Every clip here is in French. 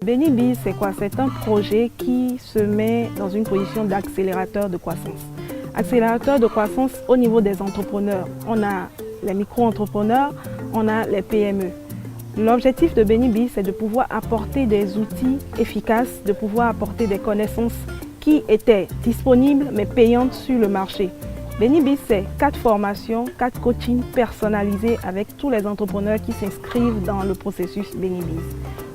BennyBiz, c'est quoi? C'est un projet qui se met dans une position d'accélérateur de croissance. Accélérateur de croissance au niveau des entrepreneurs. On a les micro-entrepreneurs, on a les PME. L'objectif de BennyBiz, c'est de pouvoir apporter des outils efficaces, de pouvoir apporter des connaissances qui étaient disponibles mais payantes sur le marché. BennyBiz, c'est 4 formations, 4 coachings personnalisés avec tous les entrepreneurs qui s'inscrivent dans le processus BennyBiz.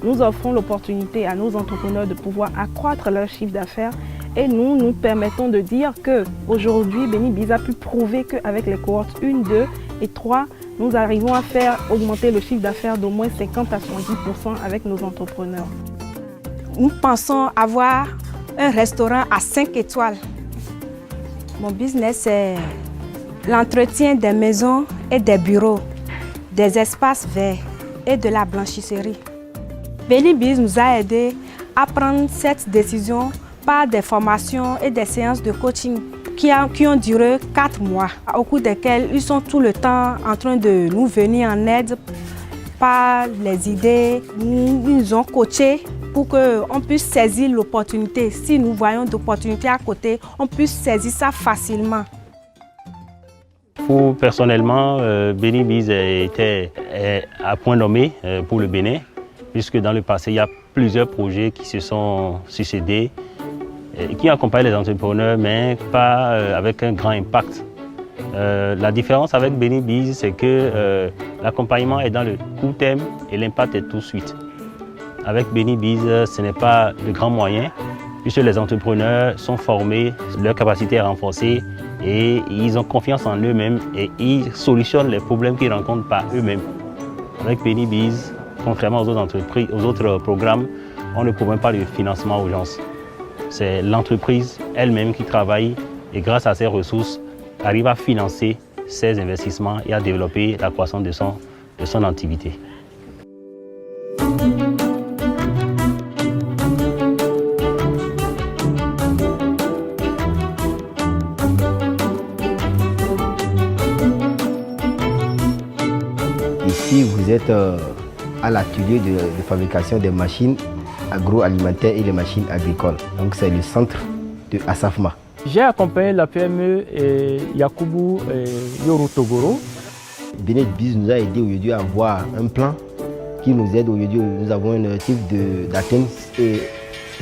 Nous offrons l'opportunité à nos entrepreneurs de pouvoir accroître leur chiffre d'affaires et nous permettons de dire qu'aujourd'hui, BennyBiz a pu prouver qu'avec les cohortes 1, 2 et 3, nous arrivons à faire augmenter le chiffre d'affaires d'au moins 50 à 70% avec nos entrepreneurs. Nous pensons avoir un restaurant à 5 étoiles. Mon business, c'est l'entretien des maisons et des bureaux, des espaces verts et de la blanchisserie. BennyBiz nous a aidés à prendre cette décision par des formations et des séances de coaching qui ont duré 4 mois, au cours desquels ils sont tout le temps en train de nous venir en aide par les idées. Ils nous ont coachés pour qu'on puisse saisir l'opportunité. Si nous voyons d'opportunités à côté, on puisse saisir ça facilement. Personnellement, BennyBiz était à point nommé pour le Bénin, puisque dans le passé, il y a plusieurs projets qui se sont succédés, qui accompagnent les entrepreneurs, mais pas avec un grand impact. La différence avec BennyBiz, c'est que l'accompagnement est dans le court terme et l'impact est tout de suite. Avec BennyBiz, ce n'est pas de grands moyens, puisque les entrepreneurs sont formés, leur capacité est renforcée et ils ont confiance en eux-mêmes et ils solutionnent les problèmes qu'ils rencontrent par eux-mêmes. Avec BennyBiz, contrairement aux autres entreprises, aux autres programmes, on ne promet pas de financement aux gens. C'est l'entreprise elle-même qui travaille et grâce à ses ressources, arrive à financer ses investissements et à développer la croissance de son activité. Ici, vous êtes à l'atelier de fabrication des machines agroalimentaires et les machines agricoles. Donc c'est le centre de Asafma. J'ai accompagné la PME Yakubu Yoru Togoro. BennyBiz nous a aidé aujourd'hui à avoir un plan qui nous aide aujourd'hui. Nous avons un objectif d'atteindre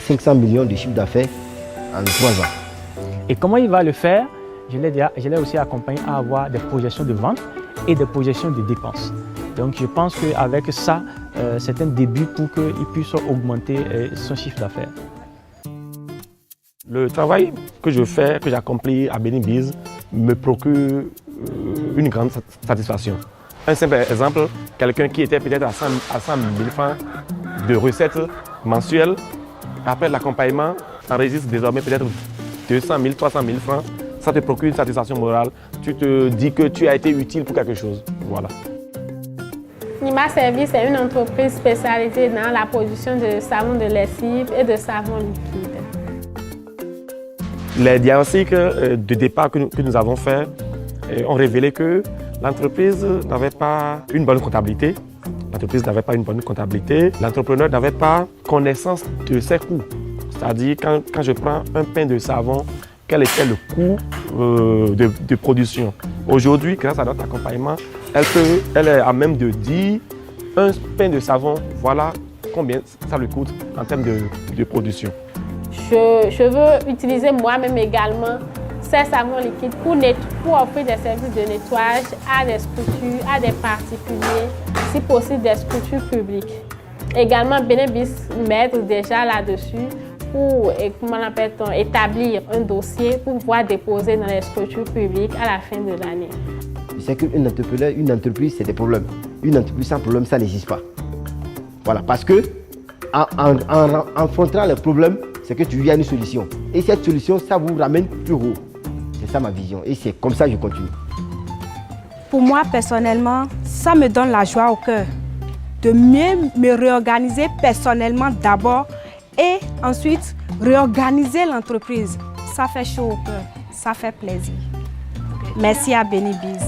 500 millions de chiffre d'affaires en 3 ans. Et comment il va le faire? Je l'ai aussi accompagné à avoir des projections de vente et des projections de dépenses. Donc je pense qu'avec ça, c'est un début pour qu'il puisse augmenter son chiffre d'affaires. Le travail que je fais, que j'accomplis à BennyBiz, me procure une grande satisfaction. Un simple exemple, quelqu'un qui était peut-être à 100 000 francs de recettes mensuelles, après l'accompagnement, enregistre désormais peut-être 200 000, 300 000 francs. Ça te procure une satisfaction morale. Tu te dis que tu as été utile pour quelque chose. Voilà. Nima Service est une entreprise spécialisée dans la production de savon de lessive et de savon liquide. Les diagnostics de départ que nous avons faits ont révélé que l'entreprise n'avait pas une bonne comptabilité. L'entrepreneur n'avait pas connaissance de ses coûts. C'est-à-dire quand je prends un pain de savon, quel était le coût de production. Aujourd'hui, grâce à notre accompagnement, elle est à même de dire un pain de savon, voilà combien ça lui coûte en termes de production. Je veux utiliser moi-même également ces savons liquides pour offrir des services de nettoyage à des structures, à des particuliers, si possible des structures publiques. Également, BennyBiz m'aide déjà là-dessus pour établir un dossier pour pouvoir déposer dans les structures publiques à la fin de l'année. C'est qu'une entreprise, c'est des problèmes. Une entreprise sans problème, ça n'existe pas. Voilà, parce que en affrontant les problèmes, c'est que tu y as une solution. Et cette solution, ça vous ramène plus haut. C'est ça ma vision. Et c'est comme ça que je continue. Pour moi, personnellement, ça me donne la joie au cœur de mieux me réorganiser personnellement d'abord et ensuite réorganiser l'entreprise. Ça fait chaud au cœur, ça fait plaisir. Merci à BennyBiz.